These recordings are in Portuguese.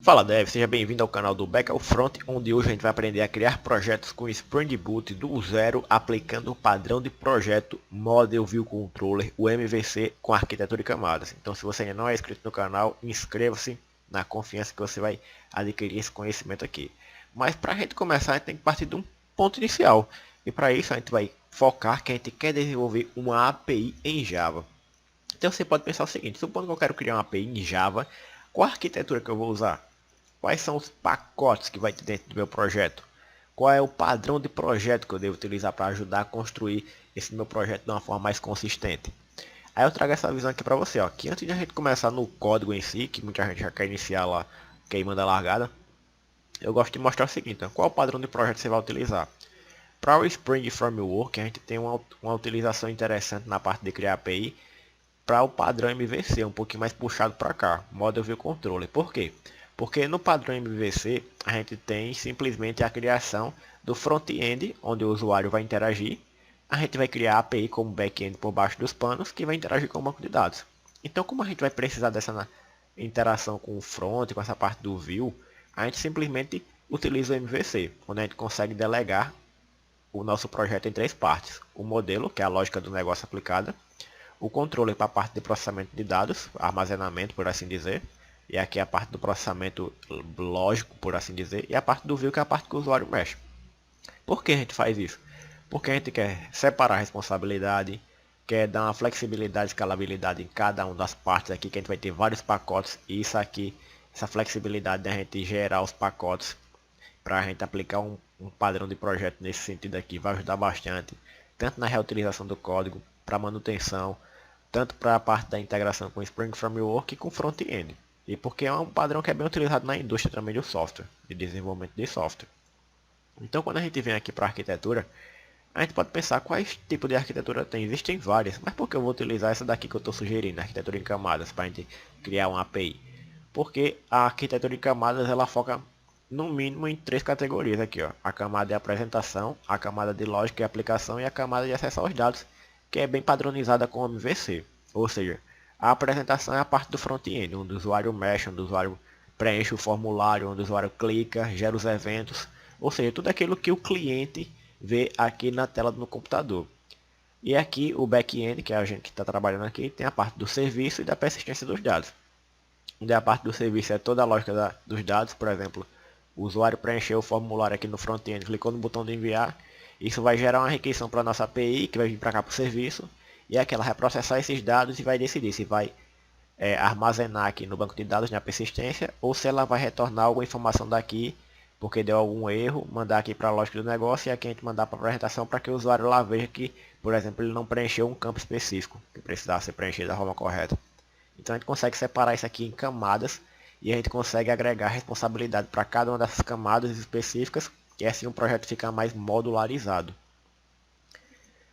Fala Dev, seja bem-vindo ao canal do Back ao Front, onde hoje a gente vai aprender a criar projetos com Spring Boot do zero, aplicando o padrão de projeto Model View Controller, o MVC, com arquitetura e camadas. Então, se você ainda não é inscrito no canal, inscreva-se na confiança que você vai adquirir esse conhecimento aqui. Mas para a gente começar, a gente tem que partir de um ponto inicial. E para isso a gente vai focar que a gente quer desenvolver uma API em Java. Então você pode pensar o seguinte: supondo que eu quero criar uma API em Java, qual a arquitetura que eu vou usar? Quais são os pacotes que vai ter dentro do meu projeto? Qual é o padrão de projeto que eu devo utilizar para ajudar a construir esse meu projeto de uma forma mais consistente? Aí eu trago essa visão aqui para você, ó, que antes de a gente começar no código em si, que muita gente já quer iniciar lá, quer mandar largada, eu gosto de mostrar o seguinte: ó, qual é o padrão de projeto que você vai utilizar? Para o Spring Framework, a gente tem uma utilização interessante na parte de criar API para o padrão MVC, um pouquinho mais puxado para cá, Model View Controller. Por quê? Porque no padrão MVC a gente tem simplesmente a criação do front-end, onde o usuário vai interagir. A gente vai criar a API como back-end por baixo dos panos, que vai interagir com o banco de dados. Então, como a gente vai precisar dessa interação com o front, com essa parte do view, a gente simplesmente utiliza o MVC, onde a gente consegue delegar o nosso projeto em três partes: o modelo, que é a lógica do negócio aplicada; o controller para a parte de processamento de dados, armazenamento, por assim dizer, e aqui é a parte do processamento lógico, por assim dizer, e a parte do view, que é a parte que o usuário mexe. Por que a gente faz isso? Porque a gente quer separar a responsabilidade, quer dar uma flexibilidade e escalabilidade em cada uma das partes aqui, que a gente vai ter vários pacotes, e isso aqui, essa flexibilidade da gente gerar os pacotes para a gente aplicar um padrão de projeto nesse sentido aqui vai ajudar bastante, tanto na reutilização do código, para manutenção, tanto para a parte da integração com o Spring Framework e com front-end. E porque é um padrão que é bem utilizado na indústria também do software, de desenvolvimento de software. Então, quando a gente vem aqui para a arquitetura, a gente pode pensar quais tipos de arquitetura tem. Existem várias, mas por que eu vou utilizar essa daqui que eu estou sugerindo, a arquitetura em camadas, para a gente criar uma API? Porque a arquitetura em camadas ela foca no mínimo em três categorias aqui, ó: a camada de apresentação, a camada de lógica e aplicação e a camada de acesso aos dados, que é bem padronizada com o MVC. Ou seja, a apresentação é a parte do front-end, onde o usuário mexe, onde o usuário preenche o formulário, onde o usuário clica, gera os eventos, ou seja, tudo aquilo que o cliente vê aqui na tela do computador. E aqui o back-end, que é a gente que está trabalhando aqui, tem a parte do serviço e da persistência dos dados. Onde a parte do serviço é toda a lógica dos dados. Por exemplo, o usuário preencheu o formulário aqui no front-end, clicou no botão de enviar, isso vai gerar uma requisição para a nossa API, que vai vir para cá para o serviço, e aqui ela vai processar esses dados e vai decidir se vai armazenar aqui no banco de dados na persistência, ou se ela vai retornar alguma informação daqui, porque deu algum erro, mandar aqui para a lógica do negócio, e aqui a gente mandar para a apresentação para que o usuário lá veja que, por exemplo, ele não preencheu um campo específico, que precisava ser preenchido da forma correta. Então a gente consegue separar isso aqui em camadas, e a gente consegue agregar responsabilidade para cada uma dessas camadas específicas, e assim o projeto fica mais modularizado.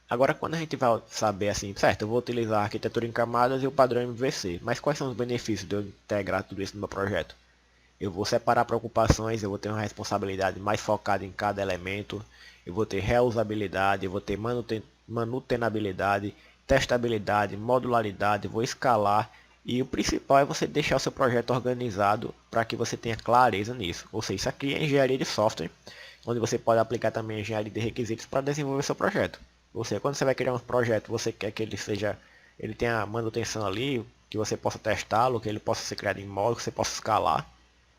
Agora, quando a gente vai saber assim, certo, eu vou utilizar a arquitetura em camadas e o padrão MVC, mas quais são os benefícios de eu integrar tudo isso no meu projeto? Eu vou separar preocupações, eu vou ter uma responsabilidade mais focada em cada elemento, eu vou ter reusabilidade, eu vou ter manutenabilidade, testabilidade, modularidade, vou escalar, e o principal é você deixar o seu projeto organizado para que você tenha clareza nisso. Ou seja, isso aqui é engenharia de software, onde você pode aplicar também engenharia de requisitos para desenvolver seu projeto. Ou seja, quando você vai criar um projeto, você quer que ele tenha manutenção ali, que você possa testá-lo, que ele possa ser criado em modo, que você possa escalar,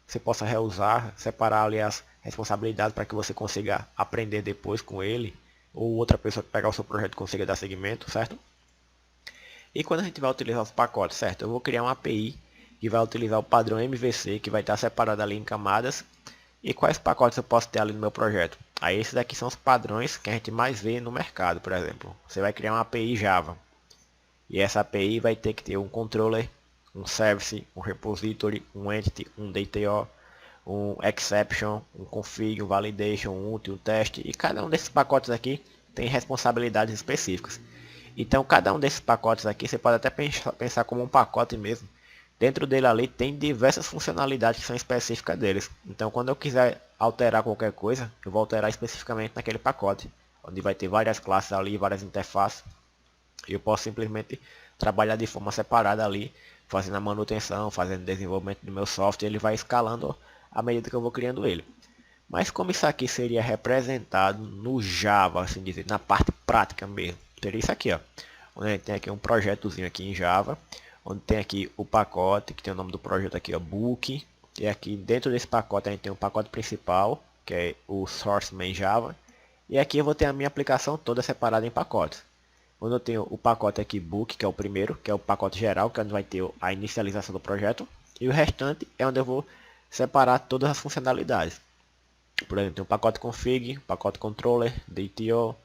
você possa reusar, separar ali as responsabilidades para que você consiga aprender depois com ele, ou outra pessoa que pegar o seu projeto consiga dar seguimento, certo? E quando a gente vai utilizar os pacotes, certo? Eu vou criar uma API que vai utilizar o padrão MVC, que vai estar separado ali em camadas. E quais pacotes eu posso ter ali no meu projeto? Aí esses aqui são os padrões que a gente mais vê no mercado, por exemplo. Você vai criar uma API Java. E essa API vai ter que ter um controller, um service, um repository, um entity, um DTO, um exception, um config, um validation, um util, um teste. E cada um desses pacotes aqui tem responsabilidades específicas. Então cada um desses pacotes aqui você pode até pensar como um pacote mesmo. Dentro dele ali tem diversas funcionalidades que são específicas deles. Então quando eu quiser alterar qualquer coisa, eu vou alterar especificamente naquele pacote, onde vai ter várias classes ali, várias interfaces. E eu posso simplesmente trabalhar de forma separada ali, fazendo a manutenção, fazendo desenvolvimento do meu software. Ele vai escalando à medida que eu vou criando ele. Mas como isso aqui seria representado no Java, assim dizer, na parte prática mesmo, seria isso aqui, ó. Onde a gente tem aqui um projetozinho aqui em Java, onde tem aqui o pacote, que tem o nome do projeto aqui, ó, book. E aqui dentro desse pacote a gente tem o pacote principal, que é o source main Java. E aqui eu vou ter a minha aplicação toda separada em pacotes. Onde eu tenho o pacote aqui book, que é o primeiro, que é o pacote geral, que é onde vai ter a inicialização do projeto. E o restante é onde eu vou separar todas as funcionalidades. Por exemplo, tem o pacote config, pacote controller, DTO,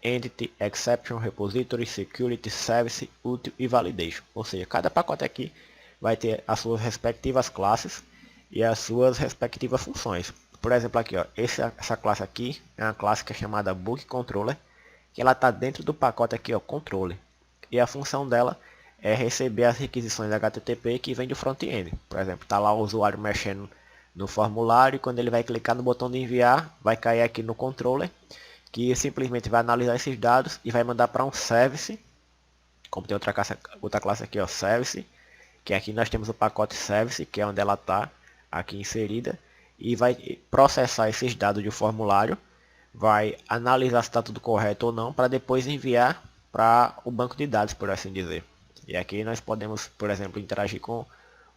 entity, exception, repository, security, service, util e validation. Ou seja, cada pacote aqui vai ter as suas respectivas classes e as suas respectivas funções. Por exemplo, aqui, ó, essa classe aqui é uma classe que é chamada book controller, que ela está dentro do pacote aqui, ó, controller. E a função dela é receber as requisições HTTP que vem do front-end. Por exemplo, está lá o usuário mexendo no formulário e quando ele vai clicar no botão de enviar, vai cair aqui no controller, que simplesmente vai analisar esses dados e vai mandar para um service, como tem outra classe aqui, ó, service, que aqui nós temos o pacote service, que é onde ela está aqui inserida, e vai processar esses dados de formulário, vai analisar se está tudo correto ou não, para depois enviar para o banco de dados, por assim dizer. E aqui nós podemos, por exemplo, interagir com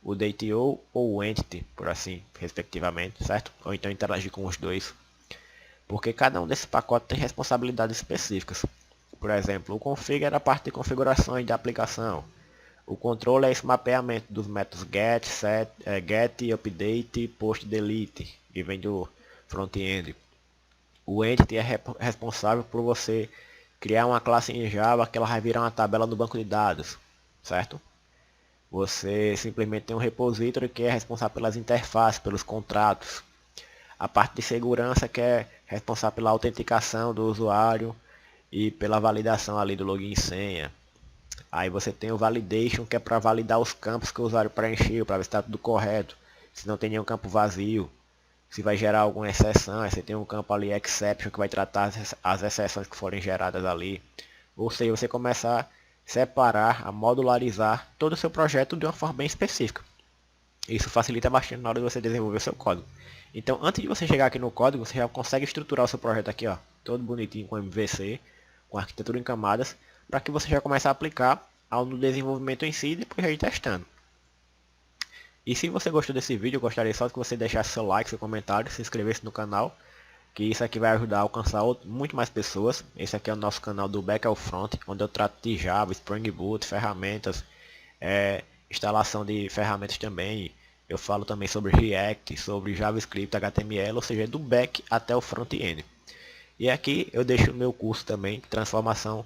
o DTO ou o Entity, por assim, respectivamente, certo? Ou então interagir com os dois. Porque cada um desses pacotes tem responsabilidades específicas. Por exemplo, o config é a parte de configurações da aplicação. O controle é esse mapeamento dos métodos get, set, get, update, post, delete, que vem do front-end. O Entity é responsável por você criar uma classe em Java que ela vai virar uma tabela no banco de dados, certo? Você simplesmente tem um repository que é responsável pelas interfaces, pelos contratos. A parte de segurança que é responsável pela autenticação do usuário e pela validação ali do login e senha. Aí você tem o validation, que é para validar os campos que o usuário preencheu, para ver se está tudo correto, se não tem nenhum campo vazio, se vai gerar alguma exceção. Aí você tem um campo ali exception, que vai tratar as exceções que forem geradas ali. Ou seja, você começar a separar, a modularizar todo o seu projeto de uma forma bem específica. Isso facilita bastante na hora de você desenvolver o seu código. Então, antes de você chegar aqui no código, você já consegue estruturar o seu projeto aqui, ó, todo bonitinho com MVC, com arquitetura em camadas, para que você já comece a aplicar no desenvolvimento em si e depois já ir testando. E se você gostou desse vídeo, eu gostaria só que você deixasse seu like, seu comentário, se inscrevesse no canal, que isso aqui vai ajudar a alcançar muito mais pessoas. Esse aqui é o nosso canal do Back ao Front, onde eu trato de Java, Spring Boot, ferramentas, instalação de ferramentas também. Eu falo também sobre React, sobre JavaScript, HTML, ou seja, do back até o front-end. E aqui eu deixo o meu curso também, transformação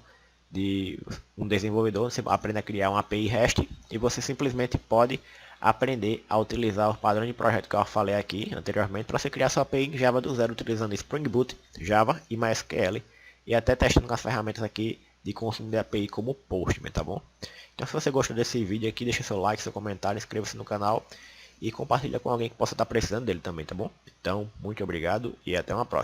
de um desenvolvedor. Você aprende a criar uma API REST e você simplesmente pode aprender a utilizar o padrão de projeto que eu falei aqui anteriormente para você criar sua API em Java do zero, utilizando Spring Boot, Java e MySQL, e até testando com as ferramentas aqui de consumo de API como Postman, tá bom? Então se você gostou desse vídeo aqui, deixa seu like, seu comentário, inscreva-se no canal e compartilha com alguém que possa estar precisando dele também, tá bom? Então, muito obrigado e até uma próxima.